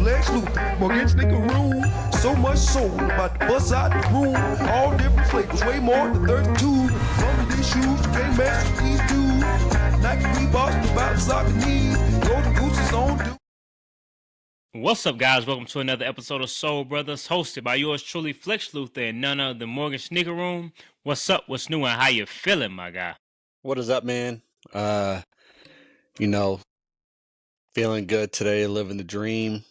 Flexx Luthor, Morgan sneaker room. So much soul, about to bust out the room. All different flavors, way more than 32. From these shoes, you can't mess with these dudes. Nike Reeboks, about to sock the knees. Golden Goose is on dude. What's up, guys? Welcome to another episode of Soul Brothers, hosted by yours truly, Flexx Luthor and none other than Morgan Sneaker Room. What's up? What's new? And how you feeling, my guy? What is up, man? Feeling good today, living the dream.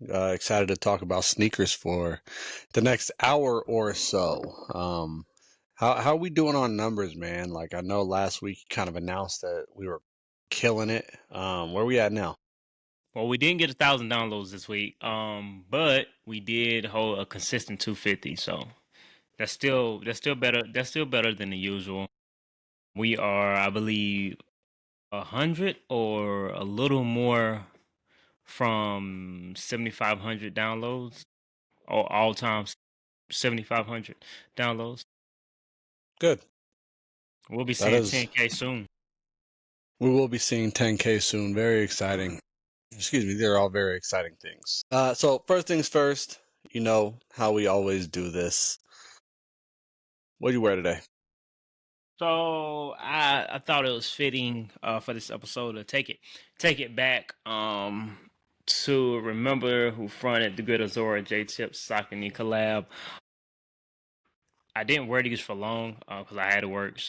Excited to talk about sneakers for the next hour or so. How are we doing on numbers, man? Like, I know last week you kind of announced that we were killing it. Where are we at now? Well, we didn't get 1,000 downloads this week, but we did hold a consistent 250. So that's still better. That's still better than the usual. We are, I believe, 100 or a little more from 7,500 downloads, or all time 7,500 downloads. Good. We'll be That seeing is- 10K soon. We will be seeing 10K soon. Very exciting. Excuse me. They're all very exciting things. So first things first, you know how we always do this. What do you wear today? So I thought it was fitting for this episode to take it back to remember who fronted the Good Azora J-Tip Saucony collab. I didn't wear these for long because I had to work,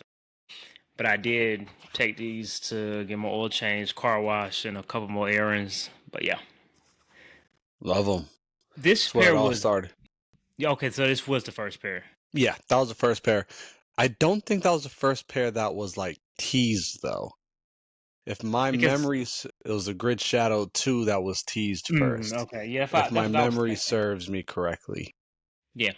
but I did take these to get my oil change, car wash, and a couple more errands. But yeah, Love them. this That's where pair it all was started. yeah, okay. So this was the first pair. Yeah, that was the first pair. I don't think that was the first pair that was like teased though. If my memories, it was a Grid Shadow 2 that was teased first. Okay, yeah. If my memory serves me correctly. Yeah.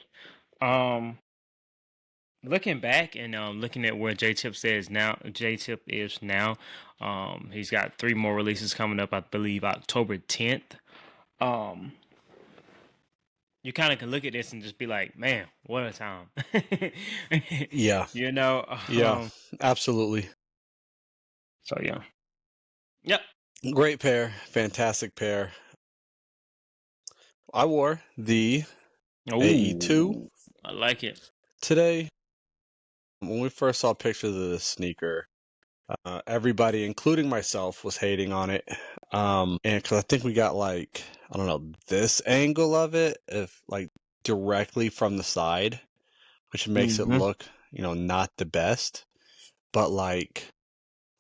Looking back and looking at where J-Tip is now, he's got 3 more releases coming up, I believe October 10th. You kind of can look at this and just be like, man, what a time. Yeah. You know? Yeah, absolutely. So, yeah. Yep. Great pair. Fantastic pair. I wore the AE2. I like it. Today, when we first saw pictures of this sneaker, everybody, including myself, was hating on it. And because I think we got like, I don't know, this angle of it, if like directly from the side, which makes it look, not the best. But like,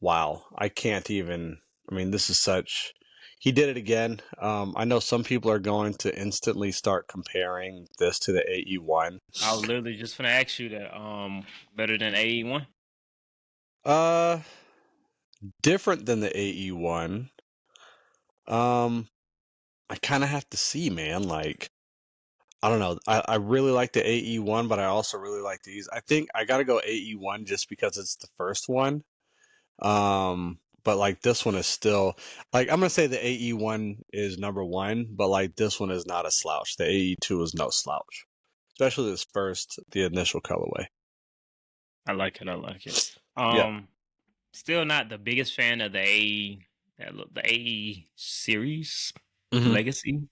wow, I can't even. I mean, this is such. He did it again. I know some people are going to instantly start comparing this to the AE1. I was literally just gonna ask you that. Better than AE1? Different than the AE1. I kind of have to see, man. Like, I don't know. I really like the AE1, but I also really like these. I think I gotta go AE1 just because it's the first one. But like this one is still like I'm gonna say the AE1 is number 1, but like this one is not a slouch. The AE2 is no slouch, especially the initial colorway. I like it. Yeah. Still not the biggest fan of the AE series Mhm. legacy.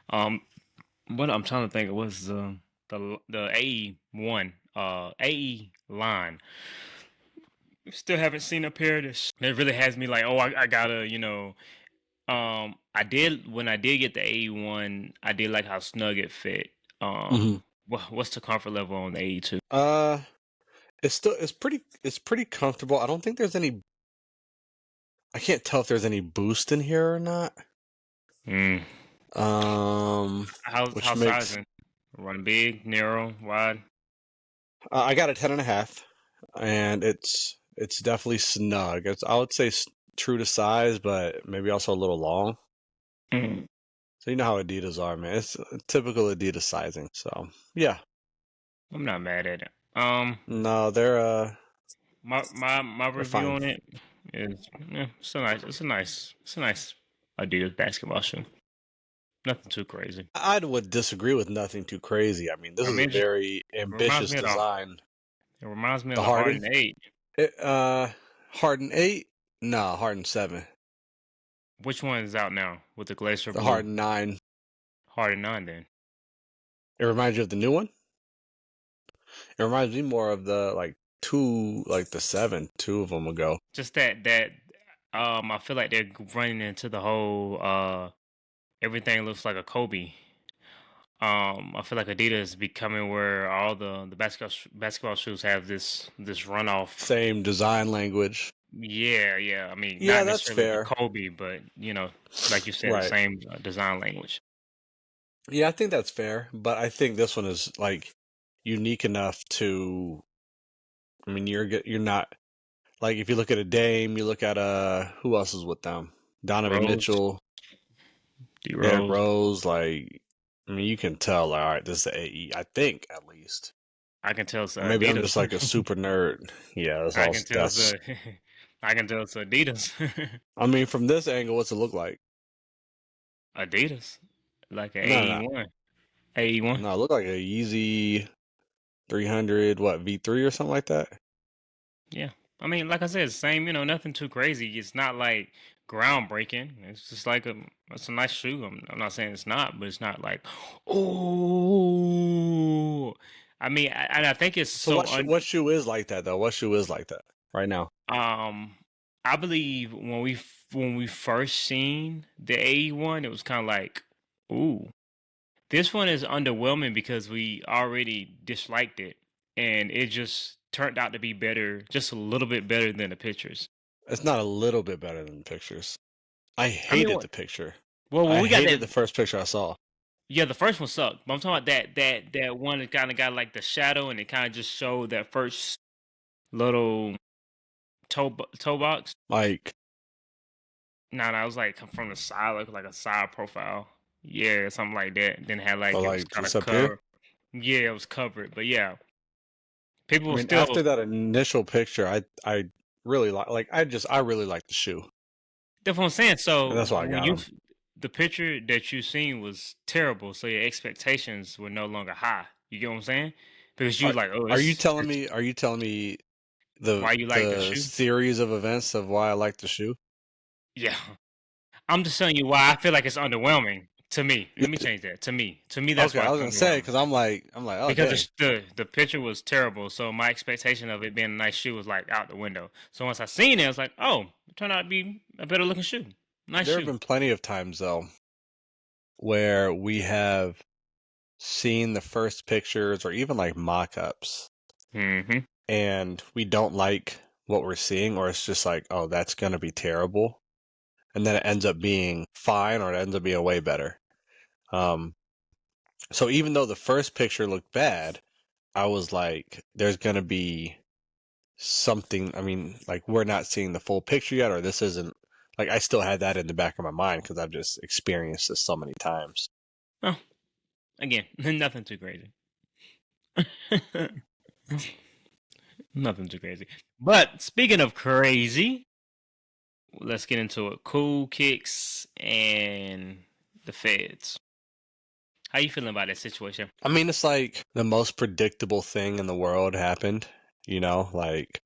What I'm trying to think of was the AE1 AE line. Still haven't seen a pair that really has me like, oh, I gotta, I did when I did get the AE1, I did like how snug it fit. What's the comfort level on the AE2? It's pretty comfortable. I don't think there's any. I can't tell if there's any boost in here or not. How's sizing? Run big, narrow, wide? I got a 10.5, and it's definitely snug. I would say true to size, but maybe also a little long. So you know how Adidas are, man. It's typical Adidas sizing. So yeah, I'm not mad at it. No, they're my review fine. on it is it's a nice Adidas basketball shoe. Nothing too crazy. I would disagree with nothing too crazy. I mean, this is a very ambitious design. It reminds me of the Harden 8. Harden 8? No, Harden 7. Which one is out now with the Glacier The Blue? Hard 9. Hard 9 then. It reminds you of the new one? It reminds me more of the the 7, 2 of them ago. Just that I feel like they're running into the whole everything looks like a Kobe. I feel like Adidas is becoming where all the basketball shoes have this runoff. Same design language. Yeah. I mean, Yeah, not that's necessarily the fair. Kobe, but like you said, the Right. same design language. Yeah, I think that's fair, but I think this one is like unique enough to. I mean, you're not like if you look at a Dame, you look at who else is with them? Donovan Rose, Mitchell, D Derrick Rose. Rose. Like, I mean, you can tell. Like, all right, this is the AE. I think at least. I can tell it's Or maybe I'm Adidas. just like a super nerd. Yeah, that's I all. can tell it's That's. I can tell it's Adidas. I mean, from this angle, what's it look like? Adidas, like an No, no, no. AE1. AE1. No, it looked like a Yeezy 300, what, V3 or something like that? Yeah. I mean, like I said, it's the same, nothing too crazy. It's not like groundbreaking. It's just like it's a nice shoe. I'm not saying it's not, but it's not like, oh. I mean, I think it's So what shoe is like that though? What shoe is like that right now? I believe when we first seen the AE1, it was kind of like, ooh. This one is underwhelming because we already disliked it, and it just turned out to be better, just a little bit better than the pictures. It's not a little bit better than the pictures. I I mean, hated the picture. well, I we got hated that. the first picture I saw. Yeah, the first one sucked, but I'm talking about that one that kind of got like the shadow, and it kind of just showed that first little toe box. Like, No, it was like from the side, like a side profile. Yeah, something like that. Then it had or like it was like kind just of up here. covered. Yeah, it was covered, but yeah, people I were mean, still. after that initial picture, I really I really like the shoe, That's what I'm saying. and So that's why I when got them. the picture that you seen was terrible, so your expectations were no longer high. You get what I'm saying? Because you Are like, oh, are you it's telling me? Are you telling me why you like the the shoe? series of events of why I like the shoe? Yeah, I'm just telling you why I feel like it's underwhelming to me. Let me change that to me. That's Okay, why I it's was gonna say underwhelming because I'm like, oh because dang, the picture was terrible. So my expectation of it being a nice shoe was like out the window. So once I seen it, I was like, oh, it turned out to be a better looking shoe. Nice there have shoe. been plenty of times though where we have seen the first pictures or even like mock-ups, Mm-hmm. and we don't like what we're seeing, or it's just like, oh, that's gonna be terrible, and then it ends up being fine, or it ends up being way better. Um, so even though the first picture looked bad, I was like, there's gonna be something. I mean, like we're not seeing the full picture yet, or this isn't like I still had that in the back of my mind because I've just experienced this so many times. Oh, again, nothing too crazy. Nothing too crazy. But speaking of crazy, let's get into it. Cool Kicks and the feds. How you feeling about that situation? I mean, it's like the most predictable thing in the world happened, like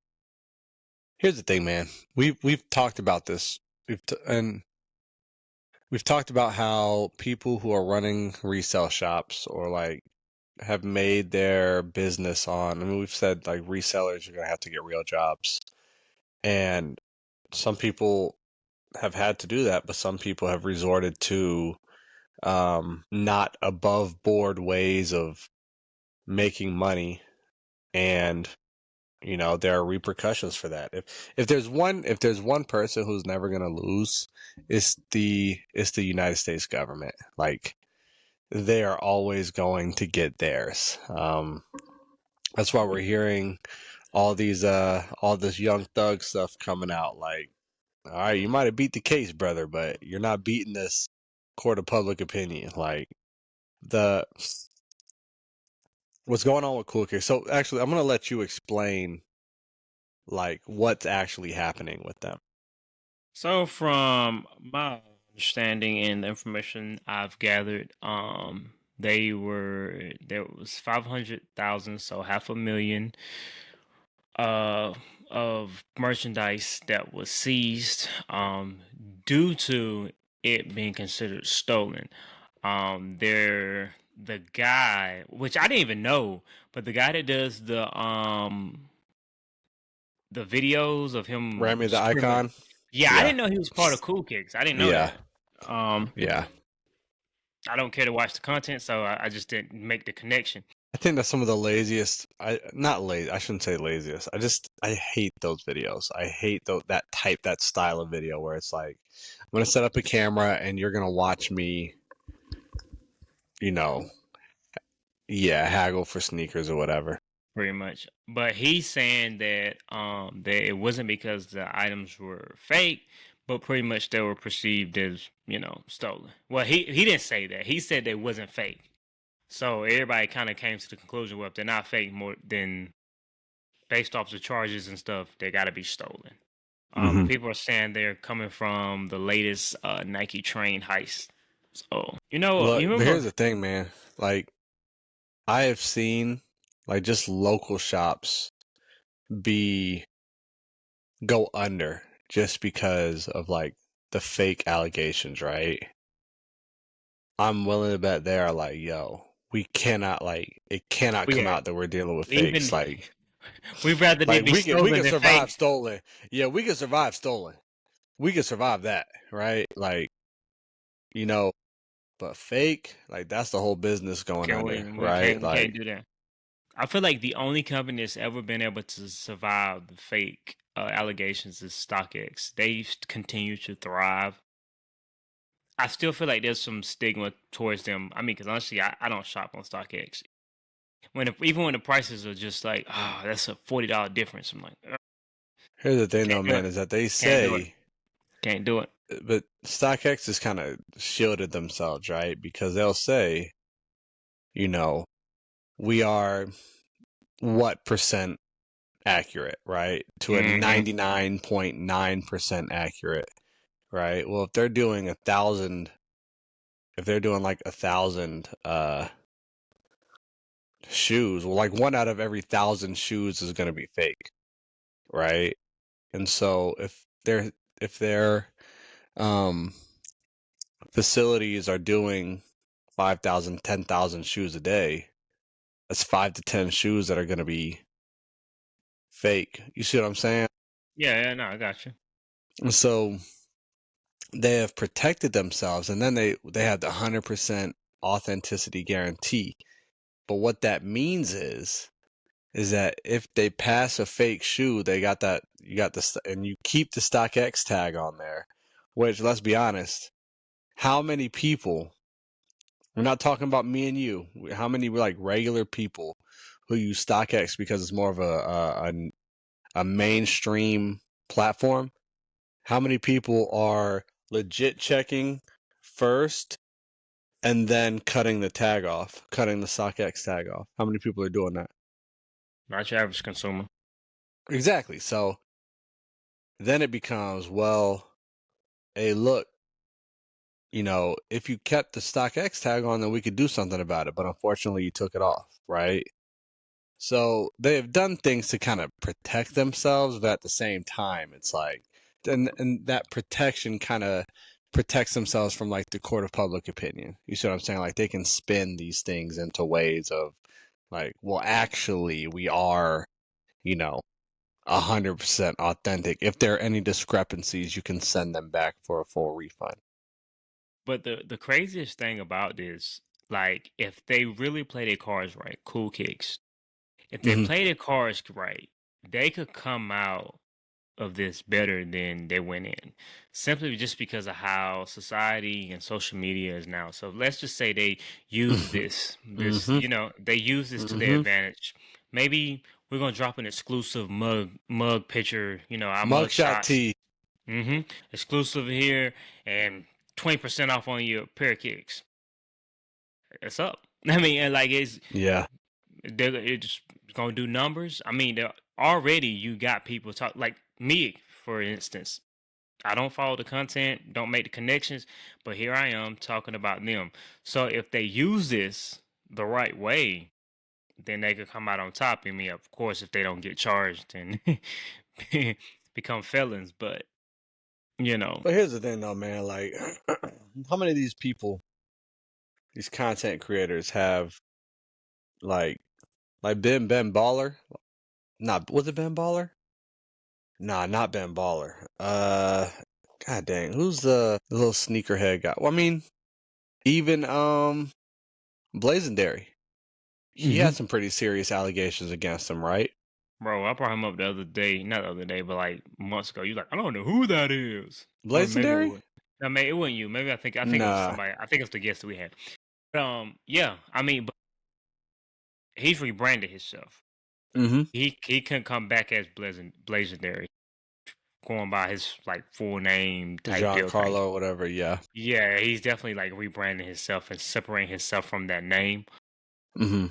here's the thing, man. We've talked about this. And we've talked about how people who are running resale shops or like have made their business on. I mean, we've said like resellers are going to have to get real jobs. And some people have had to do that, but some people have resorted to not above board ways of making money, and there are repercussions for that. If there's one person who's never going to lose, it's the United States government. Like they are always going to get theirs. That's why we're hearing all this young thug stuff coming out. Like, all right, you might have beat the case, brother, but you're not beating this court of public opinion. Like the what's going on with Cool Kids. So actually, I'm gonna let you explain like what's actually happening with them. So from my understanding and the information I've gathered, there was 500,000, so half a million of merchandise that was seized due to it being considered stolen. The guy, which I didn't even know, but the guy that does the videos of him Remy the just pretty much, icon. yeah, I Yeah. didn't know he was part of Cool Kicks. I didn't know Yeah. that. Um, Yeah. I don't care to watch the content, so I just didn't make the connection. I think that's some of the laziest. Not lazy. I shouldn't say laziest. I hate those videos. I hate that style of video where it's like, I'm gonna set up a camera and you're gonna watch me, you know, haggle for sneakers or whatever. Pretty much. But he's saying that it wasn't because the items were fake, but pretty much they were perceived as, stolen. Well, he didn't say that. He said they wasn't fake. So everybody kind of came to the conclusion, well, if they're not fake, more than based off the charges and stuff, they got to be stolen. And people are saying they're coming from the latest Nike train heist. So, Look, you but remember? here's the thing, man. Like, I have seen like just local shops go under just because of like the fake allegations, right? I'm willing to bet they are like, yo, it cannot come Yeah, out that we're dealing with fakes. even we'd rather they be We stolen can than survive fake. stolen. Yeah, we can survive stolen. We can survive that, right? Like, you know, but fake, like that's the whole business going Can under, we right? can't we Like, can't do that. I feel like the only company that's ever been able to survive the fake allegations is StockX. They continue to thrive. I still feel like there's some stigma towards them. I mean, because honestly, I don't shop on StockX. Even when the prices are just like, oh, that's a $40 difference. I'm like, "Ugh, here's the thing though, can't do man, it. is that they Can't do it. say, Can't do it. but StockX has kind of shielded themselves, right? Because they'll say, you know, we are what percent accurate, right? To a Hmm. 99.9% accurate, right? Well, if they're doing 1,000, if they're doing like 1,000 shoes, well, like one out of every 1,000 shoes is going to be fake, right? And so if their um facilities are doing 5,000, 10,000 shoes a day, that's 5 to 10 shoes that are going to be fake. You see what I'm saying? Yeah, no, I got you. And so they have protected themselves, and then they have the 100% authenticity guarantee. But what that means is that if they pass a fake shoe, they got that, you got this, and you keep the StockX tag on there, which, let's be honest, how many people, we're not talking about me and you, how many like regular people who use StockX because it's more of a mainstream platform, how many people are legit checking first and then cutting the tag off, cutting the StockX tag off? How many people are doing that? Not your average consumer. Exactly. So then it becomes, well, hey, look, if you kept the StockX tag on, then we could do something about it. But unfortunately, you took it off, right? So they have done things to kind of protect themselves, but at the same time, it's like, and that protection kind of protects themselves from like the court of public opinion. You see what I'm saying? Like they can spin these things into ways of like, well, actually, we are, you know, 100% authentic. If there are any discrepancies, you can send them back for a full refund. But the craziest thing about this, like, if they really play their cards right, Cool Kicks, if they Hmm. play their cards right, they could come out of this better than they went in, simply just because of how society and social media is now. So let's just say they use Hmm. they use this to their Hmm. advantage. Maybe we're gonna drop an exclusive mug picture, our mug Mugshot shots. tea. Exclusive here and 20% off on your pair of kicks. It's up. I mean, and like Yeah. it's gonna do numbers. I mean, already you got people talk like me, for instance. I don't follow the content, don't make the connections, but here I am talking about them. So if they use this the right way, then they could come out on top. I mean, of course, if they don't get charged and become felons. But you know, But here's the thing, though, man. Like, how many of these people, these content creators, have like Ben Baller? Not was it Ben Baller? Nah, not Ben Baller. God dang, who's the little sneakerhead guy? Well, I mean, even Blazendary. He had some pretty serious allegations against him, right? bro, I brought him up the other day, not the other day, but like months ago. You like, I don't know who that is, or maybe it Blazendary? was. No, maybe it wasn't you. Maybe I think it was Nah. somebody. I think it's the guest that we had. But, yeah. I mean, but he's rebranded himself. Mm-hmm. He couldn't come back as Blazendary, going by his like full name type deal thing. Giancarlo, whatever, yeah. Yeah, he's definitely like rebranding himself and separating himself from that name. Mm-hmm.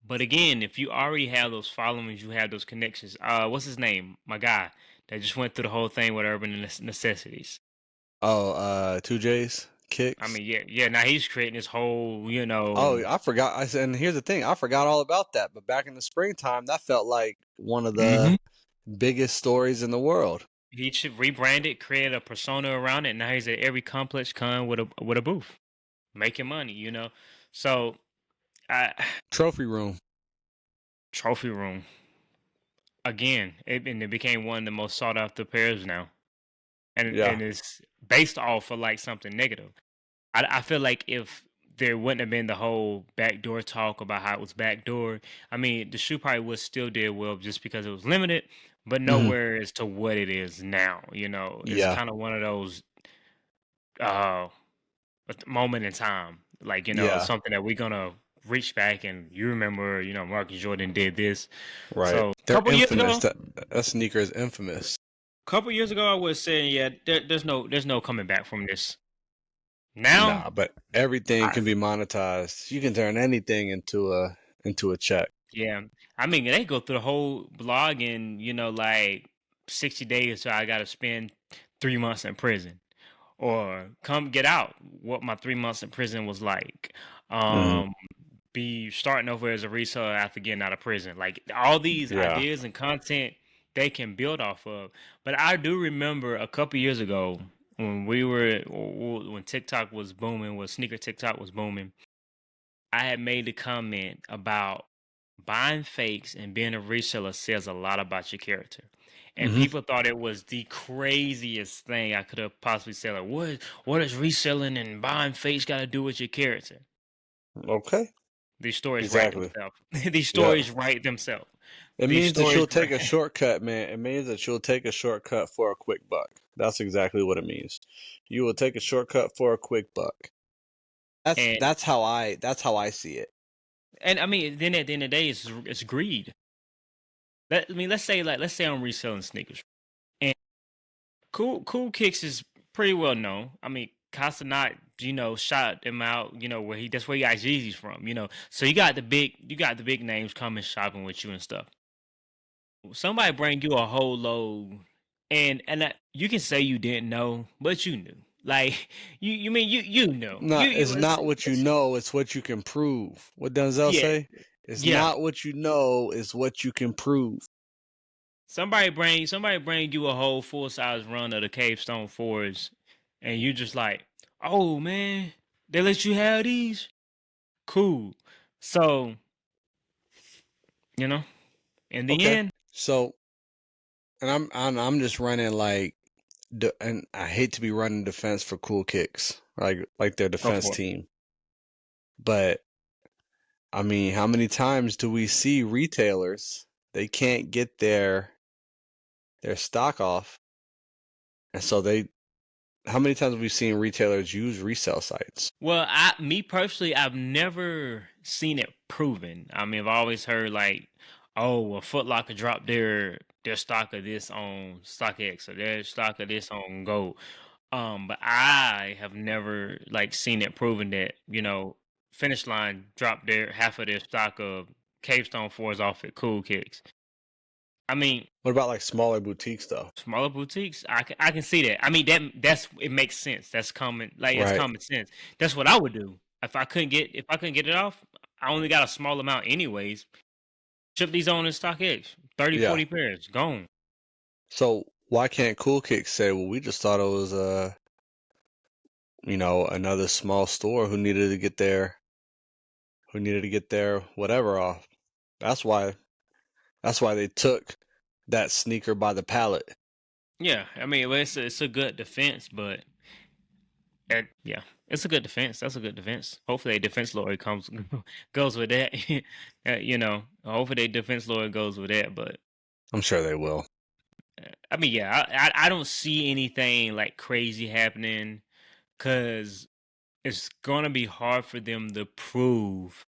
But again, if you already have those followings, you have those connections. What's his name? My guy that just went through the whole thing with Urban Necessities. Oh, 2J's I kicks. mean, yeah. Now he's creating this whole, Oh, I forgot. I said, and here's the thing, I forgot all about that. But back in the springtime, that felt like one of the biggest stories in the world. he should rebrand it, create a persona around it. Now he's at every complex con with a booth, making money. So, Trophy room. trophy room again, and it became one of the most sought after pairs now, and Yeah. it's based off of like something negative. I feel like if there wouldn't have been the whole backdoor talk about how it was backdoor, I mean, the shoe probably would still did well just because it was limited, but nowhere as to what it is now. It's Yeah. kind of one of those moment in time, like Yeah. something that we're gonna reach back and you remember, Marcus Jordan did this. Right. So They're couple infamous. years ago, That sneaker is infamous. couple years ago, I was saying, yeah, there's no coming back from this. Now, Nah, but everything I- can be monetized. You can turn anything into a check. yeah, I mean, they go through the whole blog in, like 60 days, so I got to spend 3 months in prison, or come get out. What my 3 months in prison was like. Be starting over as a reseller after getting out of prison. Like all these Yeah. ideas and content they can build off of. But I do remember a couple years ago when TikTok was booming, when sneaker TikTok was booming, I had made the comment about buying fakes and being a reseller says a lot about your character. And people thought it was the craziest thing I could have possibly said. Like, what does reselling and buying fakes got to do with your character? Okay. These stories Exactly. write themselves. These stories write themselves. It These means that you'll stories take a write- shortcut, man. It means that you'll take a shortcut for a quick buck. That's exactly what it means. You will take a shortcut for a quick buck. And That's how I see it. I mean, then at the end of the day, it's greed. Let's say I'm reselling sneakers, and Cool Kicks is pretty well known. I mean, Castanot, shot him out. That's where he got Yeezys from. So you got the big names coming shopping with you and stuff. Somebody bring you a whole load, and you can say you didn't know, but you knew. Like you mean you know. No, You it's not what you know, it's what you can prove. What Denzel Yeah, say? It's yeah. not what you know, it's what you can prove. Somebody bring you a whole full size run of the Cavestone 4s, and you just like, oh man, they let you have these? Cool. So, in the Okay. end, So, and I'm just running like and I hate to be running defense for Cool Kicks, like their go defense for it. team. But I mean, how many times do we see retailers they can't get their stock off, and so how many times have we seen retailers use resale sites? Well, me personally, I've never seen it proven. I mean, I've always heard like, oh, well, Foot Locker dropped their stock of this on StockX or their stock of this on Gold. But I have never like seen it proven that Finish Line dropped their half of their stock of Cavestone 4s off at Cool Kicks. I mean, What about like smaller boutiques though? smaller boutiques, I can see that. I mean, that's it makes sense. That's common, like it's Right. common sense. That's what I would do if I couldn't get it off. I only got a small amount anyways. Ship these on in StockX. 30, Yeah. 40 pairs. Gone. So why can't Cool Kicks say, well, we just thought it was another small store who needed to get their whatever off. That's why they took that sneaker by the pallet. Yeah, I mean, well, it's a good defense, but yeah, it's a good defense. That's a good defense. Hopefully, a defense lawyer goes with that. Hopefully, a defense lawyer goes with that. But I'm sure they will. I mean, yeah, I don't see anything like crazy happening because it's gonna be hard for them to prove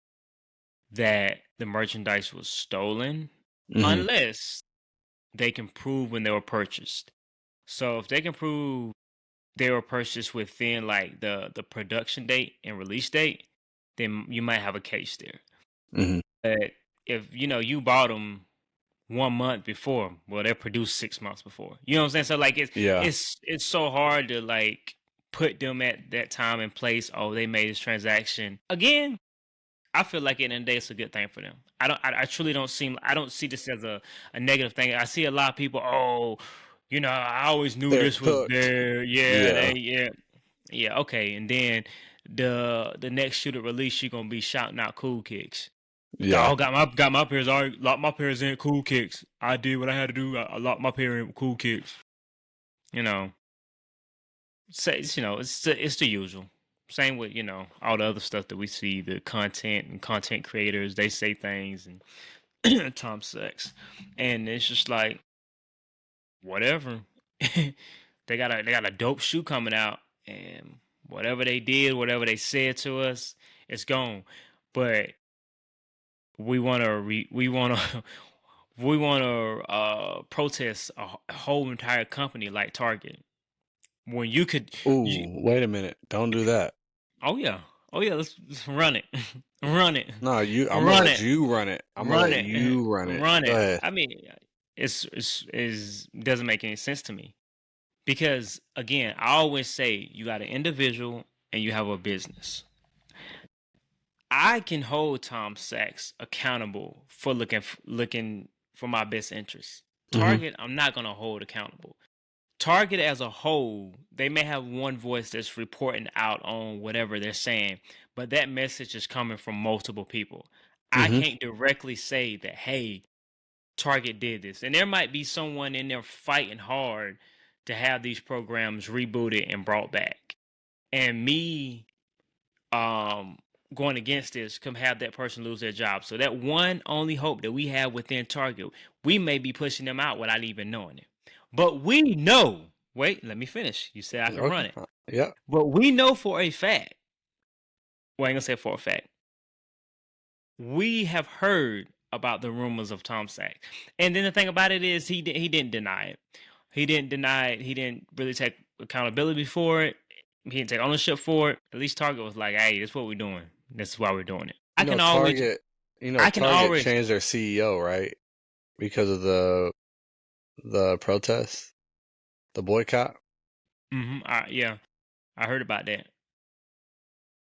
that the merchandise was stolen unless they can prove when they were purchased. So if they can prove they were purchased within like the production date and release date, then you might have a case there. Mm-hmm. But if you bought them 1 month before, well, they're produced 6 months before. You know what I'm saying? So like it's so hard to like put them at that time and place. Oh, they made this transaction again. I feel like at the end of the day, it's a good thing for them. I truly don't see this as a negative thing. I see a lot of people, I always knew They're this was cooked. there. Yeah, okay. And then the next shoe to release, you're gonna be shouting out Cool Kicks. Yeah. Oh, got my pairs. I locked my pairs in Cool Kicks. I did what I had to do. I locked my pair in Cool Kicks. It's the usual. Same with all the other stuff that we see, the content and content creators. They say things and Tom Sachs, and it's just like whatever. They got a dope shoe coming out, and whatever they did, whatever they said to us, it's gone. But we want to we want to protest a whole entire company like Target when you could. Wait a minute! Don't do that. Oh yeah, let's run it, run it. No, I'm gonna let you run it. I'm gonna let you run it. Run Go it. ahead. I mean, it's doesn't make any sense to me because again, I always say you got an individual and you have a business. I can hold Tom Sachs accountable for looking for my best interests. Target, I'm not gonna hold accountable. Target as a whole, they may have one voice that's reporting out on whatever they're saying, but that message is coming from multiple people. I can't directly say that, hey, Target did this. And there might be someone in there fighting hard to have these programs rebooted and brought back. And me going against this can have that person lose their job. So that one only hope that we have within Target, we may be pushing them out without even knowing it. But we know. Wait, let me finish. You said I can run it. Yeah. But we know for a fact. Well, I ain't gonna say for a fact. We have heard about the rumors of Tom Sachs, and then the thing about it is he didn't deny it. He didn't deny it. He didn't really take accountability for it. He didn't take ownership for it. At least Target was like, "Hey, this is what we're doing. This is why we're doing it." Target changed their CEO, right? Because of the protests, the boycott. Yeah, I heard about that.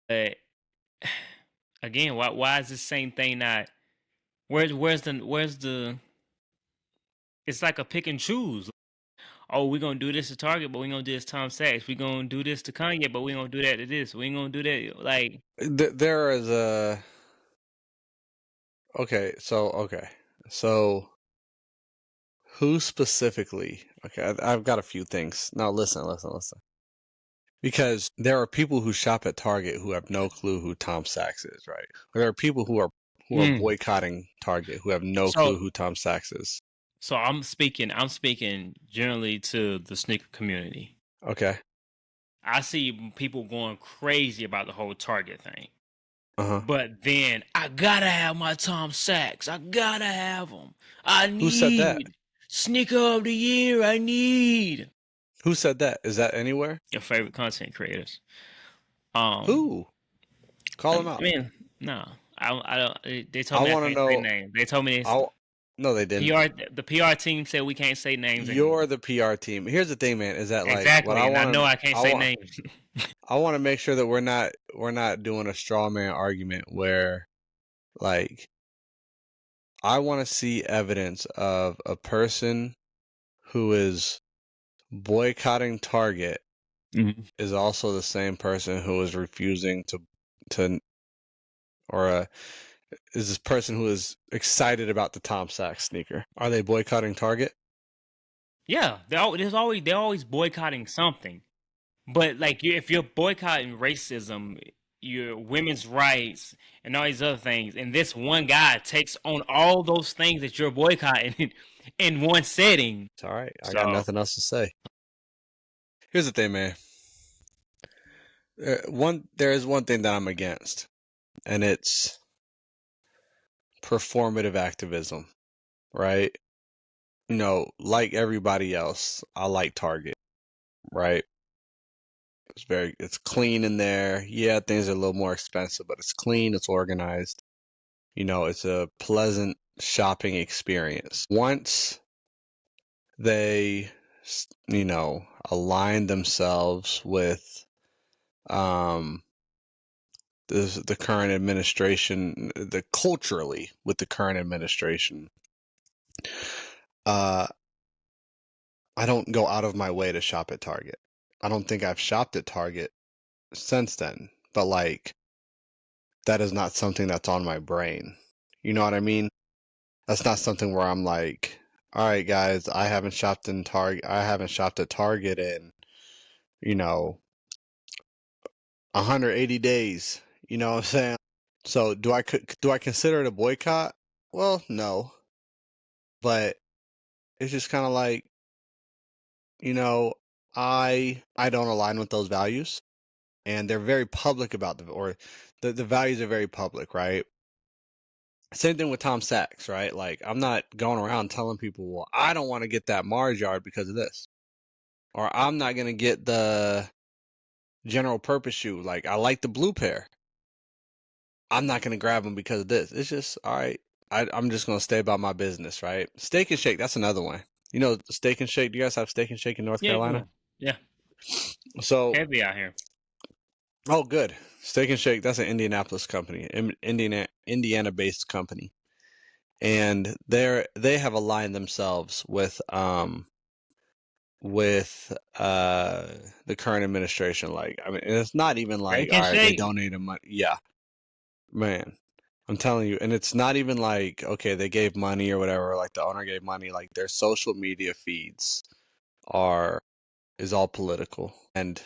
But again, why is the same thing not? Where's the? It's like a pick and choose. Oh, we're gonna do this to Target, but we're gonna do this to Tom Sachs. We're gonna do this to Kanye, but we're gonna do that to this. We ain't gonna do that. Like there is a. Okay, so who specifically? Okay, I've got a few things. Now listen. Because there are people who shop at Target who have no clue who Tom Sachs is, right? There are people who are boycotting Target who have no clue who Tom Sachs is. So I'm speaking generally to the sneaker community. Okay. I see people going crazy about the whole Target thing. But then I gotta have my Tom Sachs. I gotta have them. Who said that? Sneaker of the year. I need. Who said that? Is that anywhere? Your favorite content creators. Who? Call them out. I mean, no. I don't. They told me I can't say names. They told me. No, they didn't. The PR team said we can't say names. You're the PR team. Here's the thing, man. Is that like exactly? I know I can't say names. I want to make sure that we're not doing a straw man argument where, like, I want to see evidence of a person who is boycotting Target is also the same person who is refusing to or is this person who is excited about the Tom Sachs sneaker. Are they boycotting Target? Yeah, they're always boycotting something. But like, if you're boycotting racism, your women's rights, and all these other things, and this one guy takes on all those things that you're boycotting in one setting. It's all right. I got So nothing else to say. Here's the thing, man. There is one thing that I'm against, and it's performative activism, right? You know, like everybody else, I like Target, right? It's clean in there. Yeah, things are a little more expensive, but it's clean, it's organized. You know, it's a pleasant shopping experience. Once they, you know, align themselves with the current administration, culturally with the current administration, I don't go out of my way to shop at Target. I don't think I've shopped at Target since then, but like that is not something that's on my brain. You know what I mean? That's not something where I'm like, all right, guys, I haven't shopped at Target in, you know, 180 days. You know what I'm saying? So do I consider it a boycott? Well, no, but it's just kind of like, you know, I don't align with those values, and they're very public about the values are very public, right? Same thing with Tom Sachs, right? Like, I'm not going around telling people, well, I don't want to get that Mars yard because of this, or I'm not gonna get the general purpose shoe. Like, I like the blue pair. I'm not gonna grab them because of this. It's just all right. I'm just gonna stay about my business, right? Steak and Shake, that's another one. You know, Steak and Shake. Do you guys have Steak and Shake in North Carolina? yeah, So, heavy out here. oh, good. Steak and Shake. That's an Indianapolis company, Indiana-based company, and they have aligned themselves with the current administration. Like, I mean, and it's not even like, Steak all and right, they shake. donated money. Yeah, man. I'm telling you, and it's not even like, okay, they gave money or whatever, like the owner gave money, like their social media feeds is all political. And,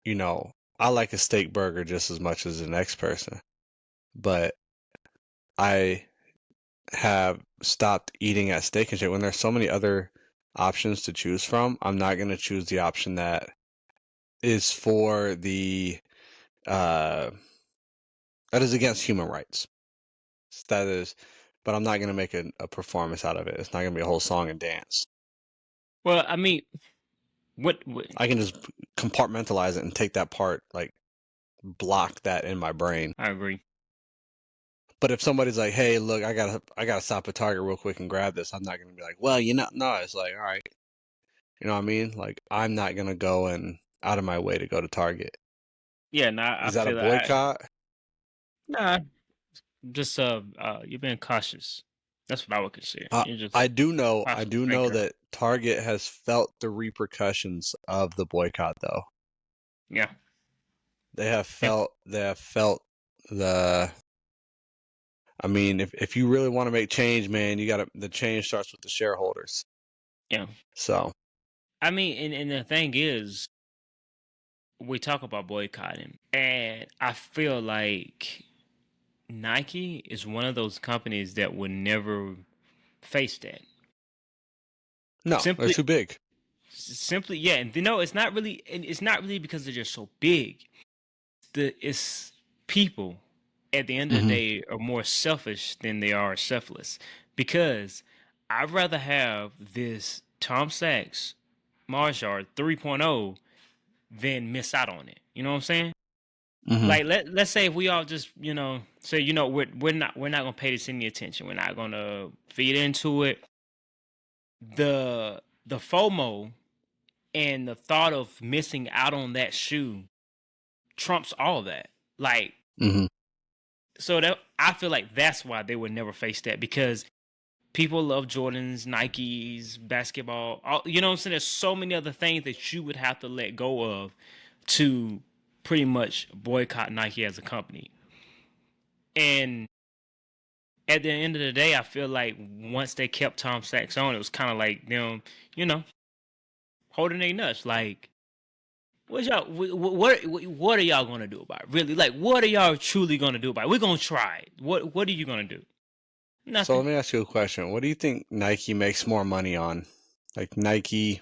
you know, I like a steak burger just as much as the next person, but I have stopped eating at Steak and Shake when there's so many other options to choose from. I'm not going to choose the option that is for uh that is against human rights. That is, but I'm not going to make a performance out of it. It's not going to be a whole song and dance. Well, I mean, what? I can just compartmentalize it and take that part, like block that in my brain. I agree. But if somebody's like, "Hey, look, I gotta stop at Target real quick and grab this," I'm not going to be like, "Well, you know, no." It's like, all right, you know what I mean? Like, I'm not going to go and out of my way to go to Target. Yeah, nah, I Is that a feel boycott? nah, just you're being cautious. That's what I would consider. You're just I do know cautious thinker. that Target has felt the repercussions of the boycott, though. Yeah. They have felt the. I mean, if you really want to make change, man, the change starts with the shareholders. Yeah. So, I mean, and the thing is, we talk about boycotting, and I feel like Nike is one of those companies that would never face that. no, they're too big. Simply, yeah, and it's not really, because they're just so big. It's people at the end of the day are more selfish than they are selfless, because I'd rather have this Tom Sachs Marshall 3.0 than miss out on it. You know what I'm saying? Like, let's say if we all just, say, we're not gonna pay this any attention. We're not gonna feed into it. The FOMO and the thought of missing out on that shoe trumps all that. Like, so that I feel like that's why they would never face that, because People love Jordans, Nikes, basketball. You know what I'm saying? There's so many other things that you would have to let go of to pretty much boycott Nike as a company. And at the end of the day, I feel like once they kept Tom Sachs on, it was kind of like them, holding their nuts. Like, what are y'all gonna do about it? Really, like, what are y'all truly gonna do about it? We're gonna try it. What are you gonna do? So Nothing. let me ask you a question. What do you think Nike makes more money on? Like Nike,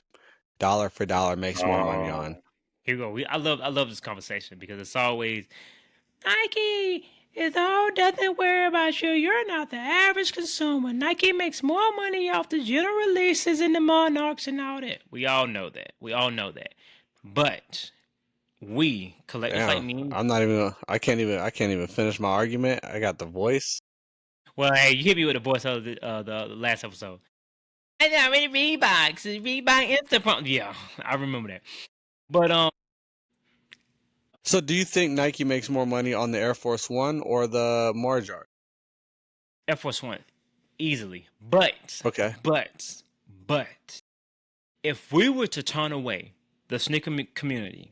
dollar for dollar, makes more money on? Here we go. I love this conversation because it's always Nike is all doesn't worry about you. You're not the average consumer. Nike makes more money off the general releases and the monarchs and all that. We all know that. But we collectors like Damn, me. I can't even finish my argument. I got the voice. Well, hey, you hit me with the voice of the last episode. I got many Reeboks. Reebok Instagram. Yeah, I remember that. But So do you think Nike makes more money on the Air Force One or the Marjar? Air Force One, easily. But Okay. but but if we were to turn away, the sneaker community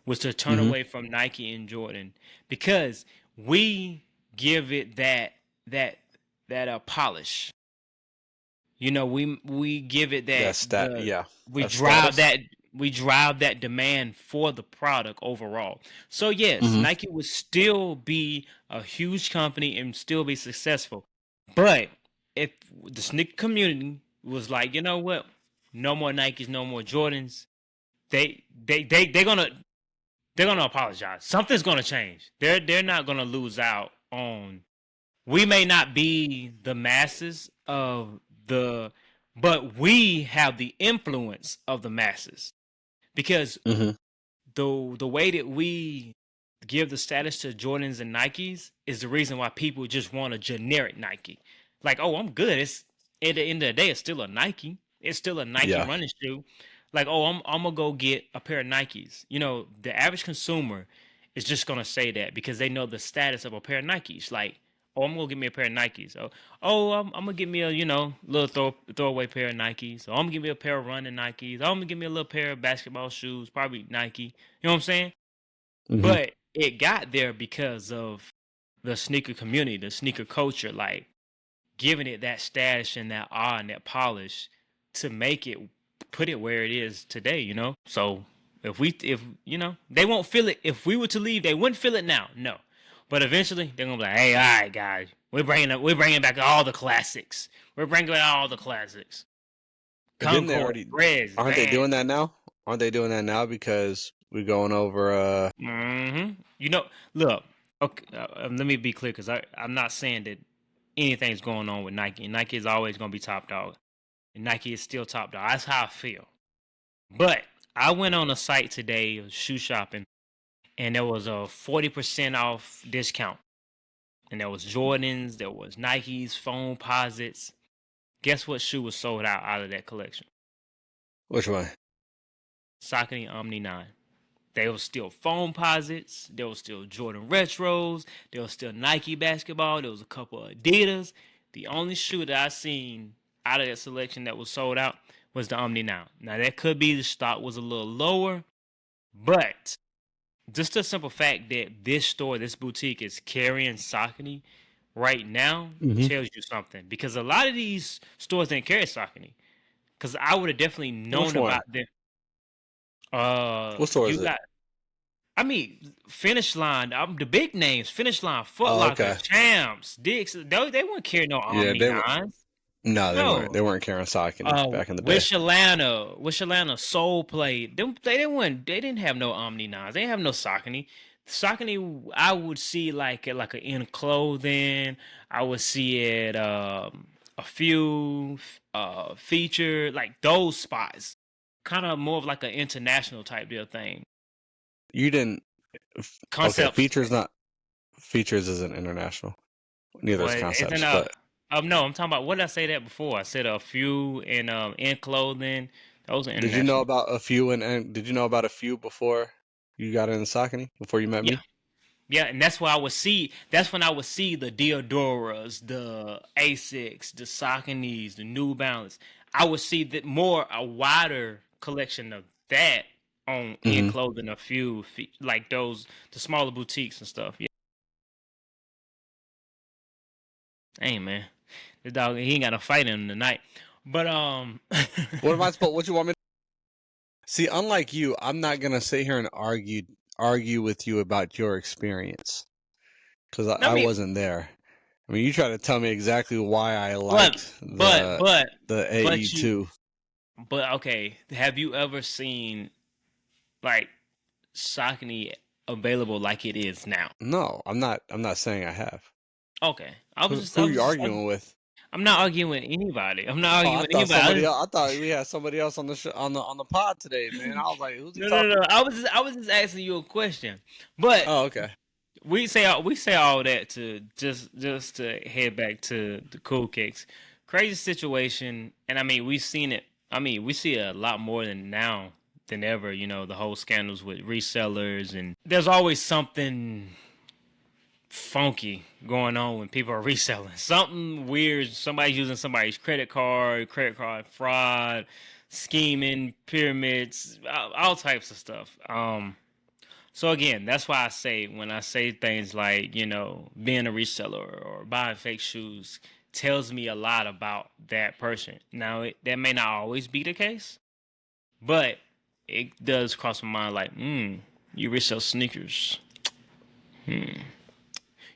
was to turn Mm-hmm. away from Nike and Jordan because we give it that polish. We give it Yeah. we That drive status. that we drive that demand for the product overall. So yes, Mm-hmm. Nike would still be a huge company and still be successful. But if the sneaker community was like, you know what, no more Nikes, no more Jordans, they're gonna apologize. Something's gonna change. They're not gonna lose out on. We may not be the masses of the, but we have the influence of the masses because Mm-hmm. the way that we give the status to Jordans and Nikes is the reason why people just want a generic Nike. Like, oh, I'm good. It's at the end of the day, it's still a Nike. It's still a Nike Yeah. running shoe. Like, oh, I'm gonna go get a pair of Nikes. The average consumer is just gonna say that because they know the status of a pair of Nikes. Like, oh, I'm gonna get me a pair of Nikes. I'm gonna get me a little throwaway pair of Nikes. Or I'm gonna get me a pair of running Nikes. I'm gonna get me a little pair of basketball shoes, probably Nike. You know what I'm saying? Mm-hmm. But it got there because of the sneaker community, the sneaker culture, like giving it that status and that awe and that polish to put it where it is today. So if they won't feel it. If we were to leave, they wouldn't feel it now. No, but eventually they're gonna be like, hey, all right, guys, we're bringing back all the classics. We're bringing back all the classics. But didn't they Concord, already? Reds, Aren't they Van. doing that now? Aren't they doing that now because we're going over? Look. Okay, let me be clear because I'm not saying that anything's going on with Nike. And Nike is always going to be top dog. And Nike is still top dog. That's how I feel. But I went on a site today, shoe shopping, and there was a 40% off discount. And there was Jordans, there was Nikes, foam posits. Guess what shoe was sold out of that collection? Which one? Saucony Omni 9. There was still foam posits. There was still Jordan retros. There was still Nike basketball. There was a couple of Adidas. The only shoe that I seen out of that selection that was sold out was the Omni Now. Now that could be the stock was a little lower, but just the simple fact that this store, this boutique is carrying Saucony right now Mm-hmm. tells you something. Because a lot of these stores didn't carry Saucony. Because I would have definitely Which known one? about them. What store You is it? got Finish Line, the big names, Finish Line, Foot Oh, Locker, okay. Champs, Dicks, they wouldn't carry no Yeah, Omni they were. 9s. No, they weren't. No. They weren't carrying Saucony back in the day. Wish Atlanta, Soul Play. They didn't have no Omni 9s. They didn't have no Saucony. Saucony, I would see like at a In Clothing. I would see it a few featured like those spots. Kind of more of like an international type deal thing. You didn't. Okay, Concepts. Features isn't international. Neither is Well, isn't concepts. But no, I'm talking about what did I say that before? I said a few in clothing. Those are did you know international. about a few? And did you know about a few before you got into Saucony? Before you met Yeah, me? Yeah, and that's why I would see. That's when I would see the Diodoras, the Asics, the Sauconys, the New Balance. I would see that more a wider collection of that on in Hmm. clothing. A few like those the smaller boutiques and stuff. Yeah, hey man, this dog he ain't got no fight in him tonight. But What am I supposed? What you want me to see? Unlike you, I'm not gonna sit here and argue with you about your experience because I I mean, wasn't there. I mean, you try to tell me exactly why I but liked but but the but you AE2. but okay. Have you ever seen like Saucony available like it is now? No, I'm not. I'm not saying I have. Okay. Who are you arguing with? I'm not arguing with anybody. I'm not Oh, arguing I with thought anybody. somebody else. I thought we had somebody else on the on the pod today, man. I was like, who's he No, no, talking no. to? I was just asking you a question. But Oh, okay. we say all that to just to head back to the cool kicks. Crazy situation, and I mean we've seen it. I mean we see it a lot more than now than ever. You know the whole scandals with resellers, and there's always something funky going on when people are reselling. Something weird. Somebody's using somebody's credit card fraud, scheming, pyramids, all types of stuff. So again, that's why I say when I say things like, you know, being a reseller or buying fake shoes tells me a lot about that person. Now, that may not always be the case, but it does cross my mind like, you resell sneakers.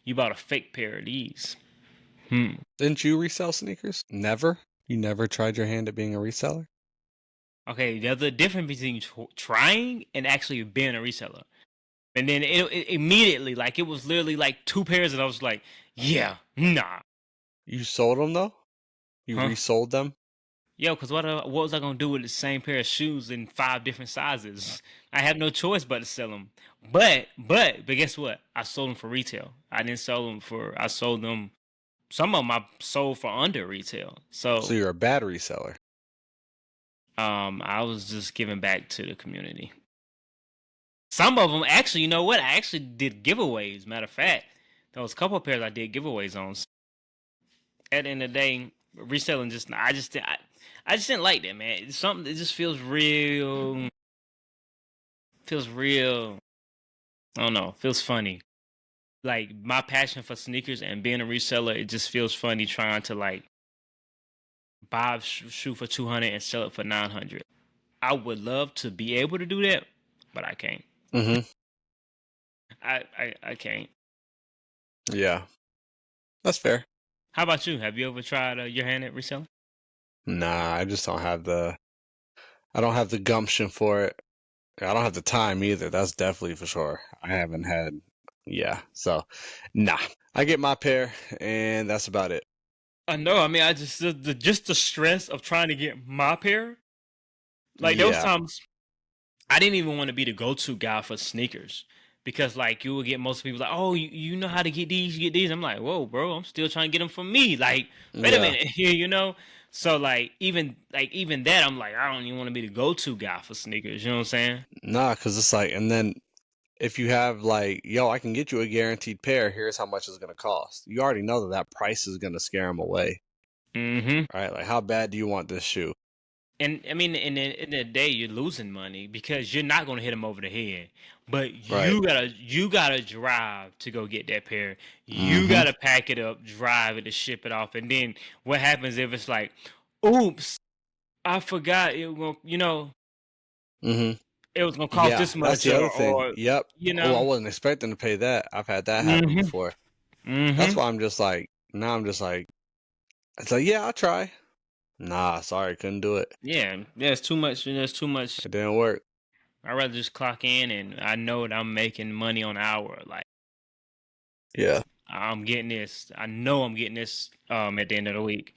You bought a fake pair of these. Didn't you resell sneakers? Never. You never tried your hand at being a reseller? Okay, there's a difference between trying and actually being a reseller. And then it immediately, like, it was literally like two pairs, and I was like, yeah, nah. You sold them though? You Huh? resold them? Yo, because what was I going to do with the same pair of shoes in 5 different sizes? I have no choice but to sell them. But guess what? I sold them for retail. I didn't sell them I sold them, some of them I sold for under retail. So So, you're a bad reseller. I was just giving back to the community. Some of them, actually, you know what? I actually did giveaways. Matter of fact, there was a couple of pairs I did giveaways on. At the end of the day, reselling I just didn't like that, man. It's something that just feels real. Feels real. I don't know. Feels funny. Like my passion for sneakers and being a reseller, it just feels funny trying to like buy a shoe for 200 and sell it for 900. I would love to be able to do that, but I can't. Mm-hmm. I can't. Yeah, that's fair. How about you? Have you ever tried your hand at reselling? Nah, I just don't have the. I don't have the gumption for it. I don't have the time either. That's definitely for sure. I haven't had. Yeah, so nah. I get my pair, and that's about it. I know. I mean, I just just the stress of trying to get my pair. Like those Yeah. times, I didn't even want to be the go-to guy for sneakers because like you would get most people like, oh, you know how to get these, you get these. I'm like, whoa, bro, I'm still trying to get them for me. Like, wait a Yeah. minute, you know. So even that, I'm like, I don't even want to be the go-to guy for sneakers. You know what I'm saying? Nah, because it's like, and then if you have like, yo, I can get you a guaranteed pair. Here's how much it's gonna cost. You already know that price is gonna scare them away, Mm-hmm. right? Like, how bad do you want this shoe? And I mean, in the day, you're losing money because you're not gonna hit them over the head. But Right. you gotta drive to go get that pair. You Mm-hmm. gotta pack it up, drive it to ship it off, and then what happens if it's like, oops, I forgot it will, you know, Mm-hmm. it was gonna cost Yeah, this that's much, the other thing. or Yep. you Oh, I know, wasn't expecting to pay that. I've had that happen mm-hmm, before. That's mm-hmm, why I'm just like, now I'm just like, it's like, yeah, I'll try. Nah, sorry, couldn't do it. yeah, there's too much. There's too much. It didn't work. I'd rather just clock in, and I know that I'm making money on the hour. Like Yeah. I'm getting this. I know I'm getting this. At the end of the week.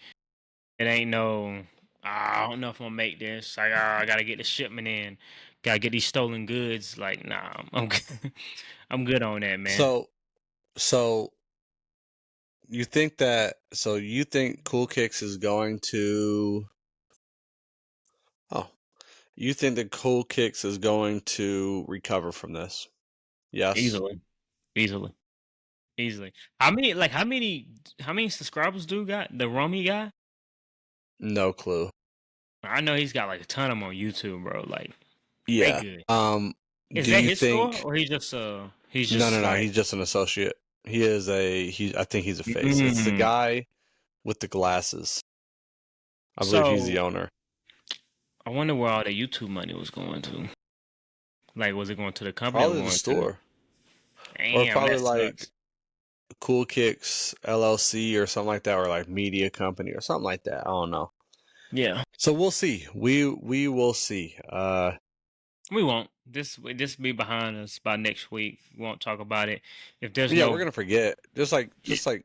It ain't no. I don't know if I'm gonna make this. Like, I gotta get the shipment in. Gotta get these stolen goods. Like, nah, I'm good. I'm good on that, man. So you think that? So you think Cool Kicks is going to? Oh, you think that Cool Kicks is going to recover from this? Yes. Easily, easily, easily. How many subscribers do got the Romy guy? No clue. I know he's got like a ton of them on YouTube, bro. Like they Yeah. good. Is Do that you his store think? or he's No, just no, no. like He's just an associate. I think he's a face. It's the mm. guy with the glasses. I believe he's the So owner. I wonder where all the YouTube money was going to. Like, was it going to the company or Probably the going to? store, or Damn, probably that like sucks. Cool Kicks LLC or something like that, or like media company or something like that. I don't know. Yeah, So we'll see. We will see. we won't. This be behind us by next week. We won't talk about it. If there's Yeah, we're no, gonna forget. yeah, Just like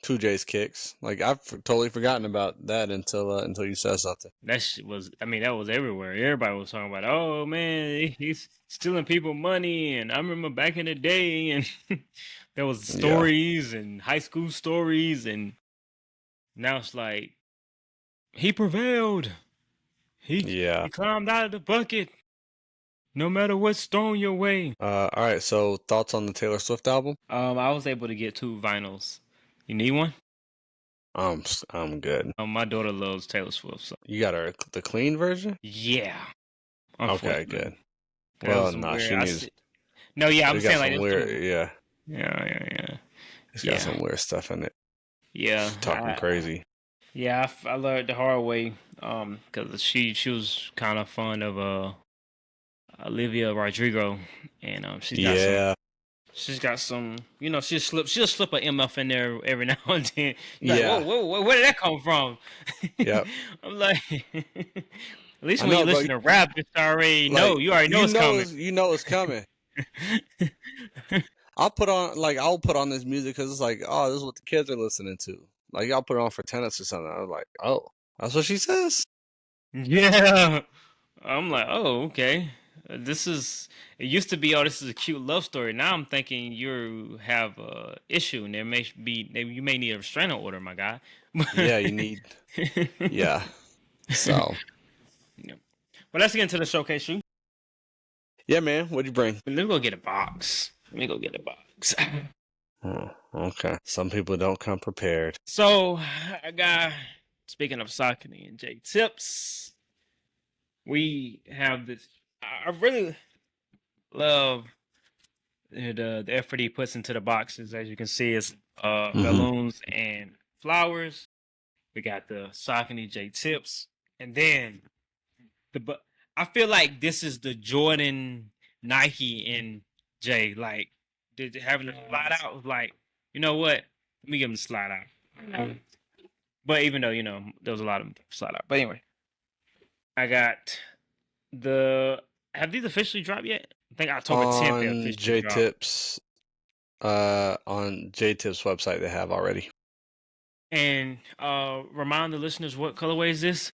2J's kicks. Like I've totally forgotten about that until you said something. that shit was. I mean, that was everywhere. Everybody was talking about. Oh man, he's stealing people money, and I remember back in the day, and there was Yeah, stories and high school stories, and now it's like he prevailed. He yeah. he climbed out of the bucket. No matter what's thrown your way. All right. So thoughts on the Taylor Swift album? I was able to get 2 vinyls. You need one? I'm good. My daughter loves Taylor Swift, so You got the clean version? yeah. Okay, Unfortunately, good. that was Well, some nah, weird. she needs. No, yeah, I'm It got saying like some there's weird. some. Yeah, Yeah. it's got Yeah, some weird stuff in it. yeah. She's talking crazy. I learned the hard way. Because she was kind of fond of Olivia Rodrigo, and Yeah, she's got some, she'll slip a MF in there every now and then. You're like, yeah, whoa, where did that come from? yep. I'm like, at least I when you know, listen but to rap, you already know it's coming. you know it's coming. I'll put on this music because it's like, oh, this is what the kids are listening to. Like I'll put it on for tennis or something. I was like, oh, that's what she says. Yeah. I'm like, oh, okay. It used to be, oh, this is a cute love story. Now I'm thinking you have a issue and you may need a restraining order, my guy. Yeah, you need. Yeah. So Yeah. But let's get into the showcase shoe. yeah, man. What'd you bring? Let me go get a box. Oh, okay. Some people don't come prepared. So I got, speaking of Saucony and J Tips, we have this. I really love the effort he puts into the boxes. As you can see, it's balloons and flowers. We got the Saucony J Tips, and then I feel like this is the Jordan Nike in J. Like having a slide out was like, you know what? Let me give him the slide out. But even though there was a lot of them slide out. But anyway, I got the. Have these officially dropped yet? I think October 10th they On officially J dropped. Tips, on J Tips website they have already. And remind the listeners what colorway is this?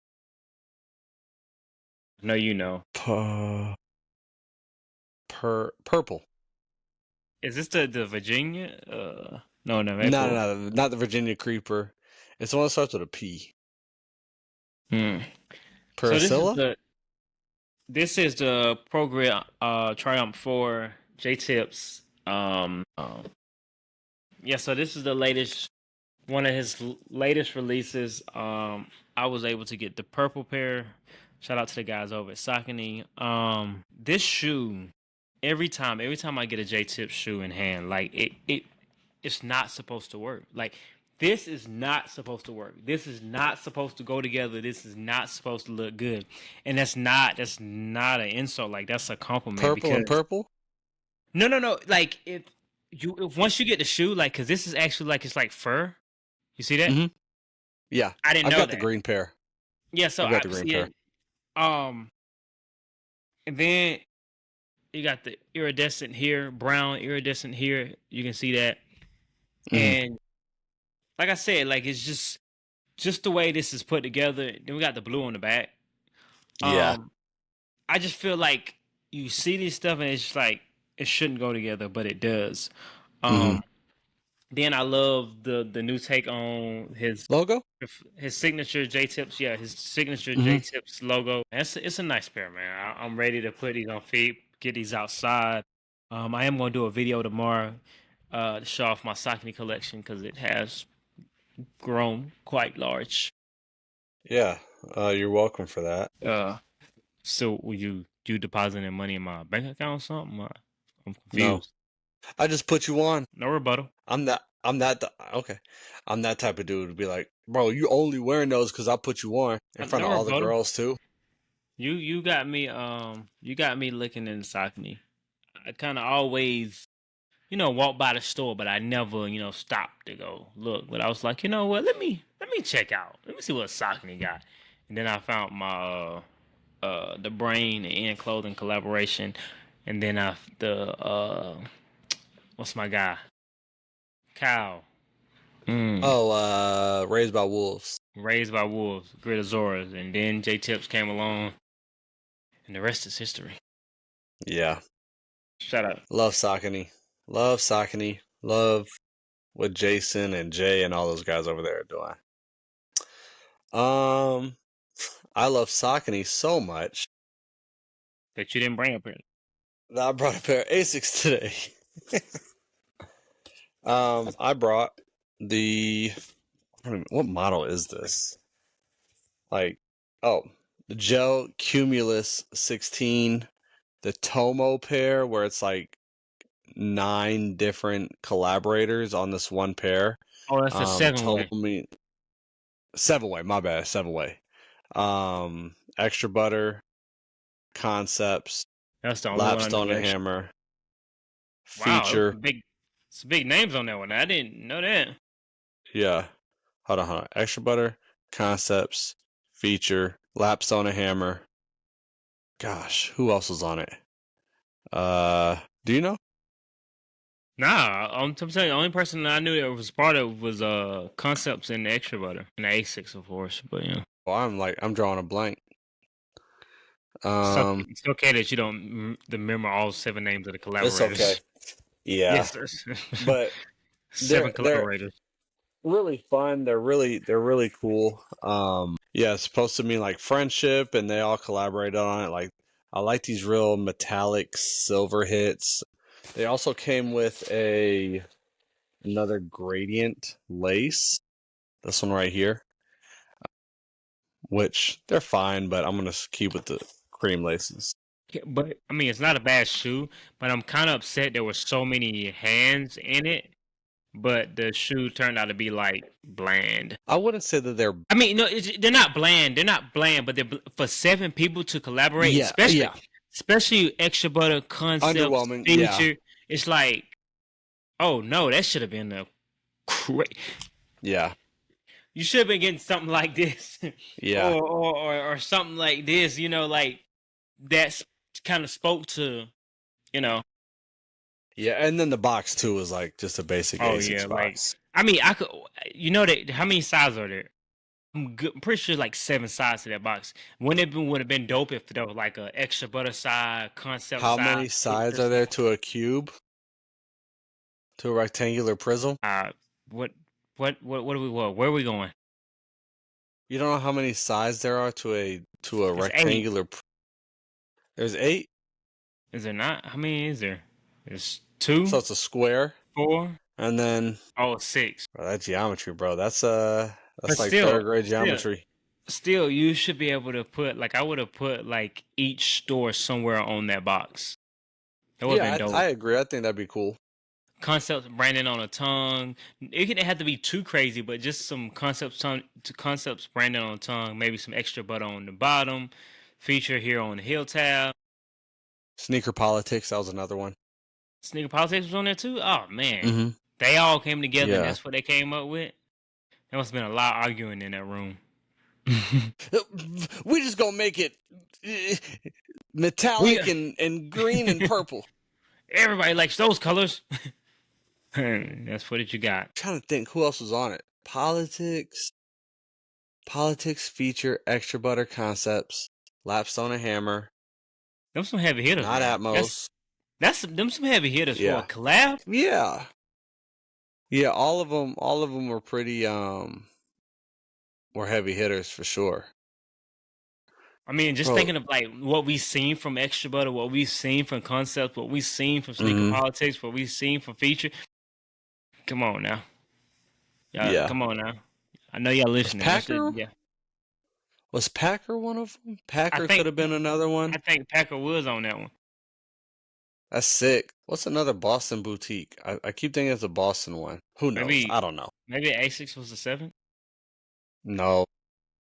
No, you know. Purple. Is this the Virginia? No, No, Maple. no, not the Virginia Creeper. It's the one that starts with a P. Hmm. So Priscilla? this is the Pro Grid Triumph 4 J Tips. Yeah, so this is the latest one of his latest releases. I was able to get the purple pair. Shout out to the guys over at Saucony. This shoe, every time I get a J Tip shoe in hand, like it's not supposed to work. Like this is not supposed to work. This is not supposed to go together. This is not supposed to look good. And that's not an insult. Like that's a compliment. Purple and purple? No. Like if once you get the shoe, like because this is actually like it's like fur. You see that? Mm-hmm. Yeah. I didn't I've know got that. the green pair. Yeah, so I've got I the green see pair. it. And then you got the iridescent here, brown iridescent here. You can see that. Mhm. And like I said, like it's just the way this is put together. Then we got the blue on the back. Yeah. I just feel like you see this stuff and it's just like it shouldn't go together, but it does. Mhm. Then I love the new take on Logo? his signature J Tips. Yeah, his signature Mhm. J Tips logo. It's a nice pair, man. I'm ready to put these on feet, get these outside. I am going to do a video tomorrow to show off my Saucony collection because it has grown quite large. Yeah, you're welcome for that. So will you depositing money in my bank account or something? I'm No, confused. I just put you on. No rebuttal. I'm that. Okay. I'm that type of dude to be like, bro, you only wearing those because I put you on in front No of all the rebuttal. girls too. You got me looking in Saucony. I kind of always walk by the store, but I never stopped to go look. But I was like, you know what? Let me check out. Let me see what Saucony got. And then I found my the Brain and Clothing collaboration, and then what's my guy? Kyle. Oh, Raised by Wolves. Raised by Wolves, Gritazoras, and then J Tips came along, and the rest is history. Yeah. Shout out. Love Saucony. Love Saucony. Love what Jason and Jay and all those guys over there are doing. I love Saucony so much That you didn't bring up here. that I brought a pair of Asics today. I brought the what model is this? Like, oh, the Gel Cumulus 16, the Tomo pair where it's like 9 different collaborators on this one pair. Oh, that's a 7-way. Tomo 7-way, my bad, 7-way. Extra Butter, Concepts, That's the only one I Lapstone know. and Hammer, Wow, Feature. some big names on that one. I didn't know that. Yeah. Hold on. Extra Butter, Concepts, Feature, Lapstone and Hammer. Gosh, who else was on it? Do you know? Nah, I'm telling you, the only person that I knew that was part of was Concepts and Extra Butter and the A6, of course. But yeah, Well, I'm drawing a blank. it's okay that you don't remember all 7 names of the collaborators. It's okay. Yeah. Yes, sir. But 7 they're collaborators. really fun. They're really cool. Yeah, it's supposed to mean like friendship, and they all collaborated on it. Like, I like these real metallic silver hits. They also came with another gradient lace. This one right here, which they're fine, but I'm gonna keep with the cream laces. But I mean, it's not a bad shoe. But I'm kind of upset there were so many hands in it. But the shoe turned out to be like bland. I wouldn't say that they're. I mean, no, they're not bland. They're not bland, but for 7 people to collaborate, Yeah, especially Extra Butter, Concepts, Underwhelming, Feature. yeah. It's like, oh no, that should have been a great. Yeah. You should have been getting something like this, Yeah. or something like this. Like that's kind of spoke to, Yeah, and then the box too was like just a basic A6 box. I mean, I could, that how many sizes are there? I'm pretty sure like 7 sides to that box. Would have been dope if there was like a Extra Butter side, Concept How side. many sides are there to a cube? To a rectangular prism? What do we where are we going? You don't know how many sides there are to a There's rectangular. There's 8. Is there not? How many is there? There's 2. So it's a square. 4. And then 6. bro, that geometry, bro. That's like still, 3rd grade geometry. Still, you should be able to put I would have put like each store somewhere on that box. That would have been dope. I agree. I think that'd be cool. Concepts branding on a tongue. It didn't have to be too crazy, but just some concepts branding on a tongue. Maybe some Extra Butter on the bottom. Feature here on the heel tab. Sneaker Politics, that was another one. Sneaker Politics was on there too. Oh man, Mm-hmm. They all came together. Yeah. And that's what they came up with. There must have been a lot of arguing in that room. We just gonna make it metallic and green and purple. Everybody likes those colors. That's what you got. I'm trying to think who else was on it. Politics, Feature, Extra Butter, Concepts, Lapstone and Hammer. Them some heavy hitters. Not man. Atmos. That's them some heavy hitters for Yeah. a collab. Yeah. Yeah, all of them were pretty were heavy hitters for sure. I mean, just Bro, thinking of like what we've seen from Extra Butter, what we've seen from Concept, what we've seen from Sneaker mhm, Politics, what we've seen from Feature. Come on now, y'all. yeah. Come on now. I know y'all Was listening. That's it. Packer Yeah. was Packer one of them? I Packer could think have been another one. I think Packer was on that one. That's sick. What's another Boston boutique? I keep thinking it's a Boston one. Who knows? Maybe I don't know. maybe Asics was the seventh. No,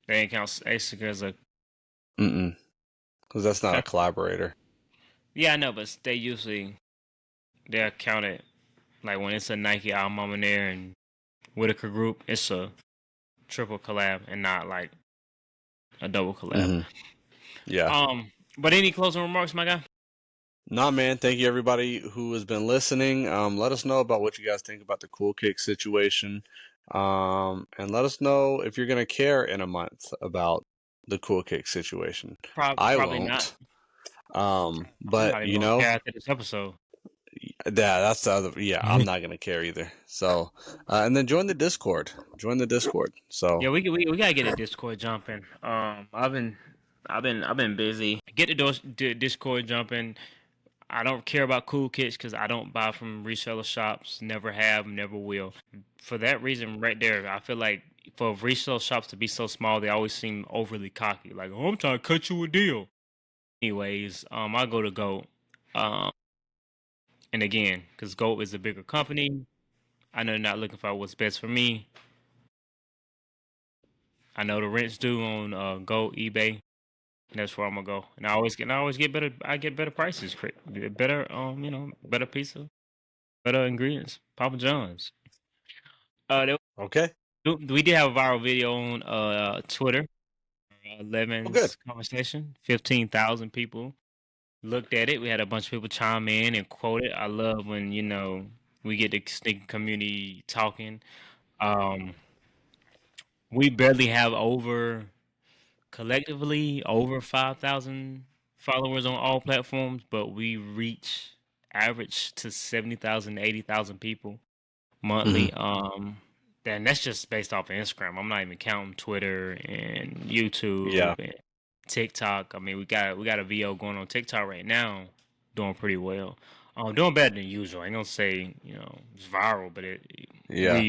They didn't count Asics as a. because that's not a Okay. collaborator. Yeah, I know, but they're counted like when it's a Nike album on there and Whitaker Group. It's a triple collab and not like a double collab. hmm Yeah. But any closing remarks, my guy? Nah, man. Thank you, everybody who has been listening. Let us know about what you guys think about the Cool Kick situation. And let us know if you're gonna care in a month about the Cool Kick situation. I Probably not. won't. I'm But not even you gonna know, care after this episode. yeah, that's the other. Yeah, I'm not gonna care either. So, and then join the Discord. Join the Discord. So, Yeah, we gotta get a Discord jumping. I've been busy. Get the Discord jumping. I don't care about Cool Kicks because I don't buy from reseller shops. Never have, never will. For that reason, right there, I feel like for resale shops to be so small, they always seem overly cocky. Like, oh, I'm trying to cut you a deal. Anyways, I go to Goat. Um, and again, because Goat is a bigger company, I know they're not looking for what's best for me. I know the rent's due on Goat, eBay. That's where I'm gonna go, and I always get better. I get better prices, better better pizza, better ingredients. Papa John's. okay. We did have a viral video on Twitter. Oh, good. 11's conversation. 15,000 people looked at it. We had a bunch of people chime in and quote it. I love when we get the sneaker community talking. Um, we barely have collectively over 5,000 followers on all platforms, but we reach average to 70,000, 80,000 people hmm monthly. Then that's just based off of Instagram. I'm not even counting Twitter and YouTube Yeah. and TikTok. I mean, we got a VO going on TikTok right now, doing pretty well. Doing better than usual. I ain't gonna say it's viral, but Yeah.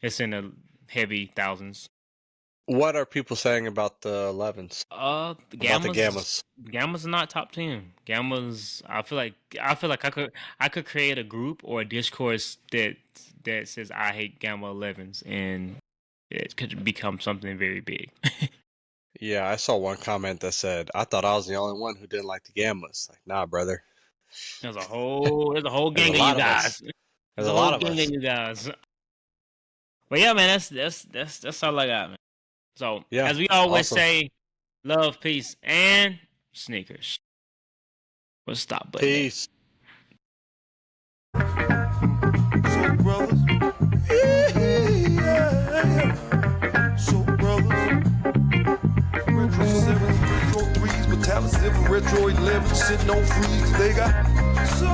it's in the heavy thousands. What are people saying about the 11s? The About the Gammas. Gammas? Gamma's not top 10. Gamma's. I feel like I could create a group or a discourse that says I hate Gamma 11s, and it could become something very big. Yeah, I saw one comment that said, "I thought I was the only one who didn't like the Gammas." Like, nah, brother. There's a whole There's a gang of you lot of us. guys. There's There's a a lot whole of gang us. of you guys. But yeah, man, that's all I got, man. So Yeah. as we always Awesome. say, love, peace, and sneakers. What's the stop button? Peace. So brothers, yeah. So brothers, retro 7s, retro 3s, metallic 7, retro 11, sitting on freeze. They got so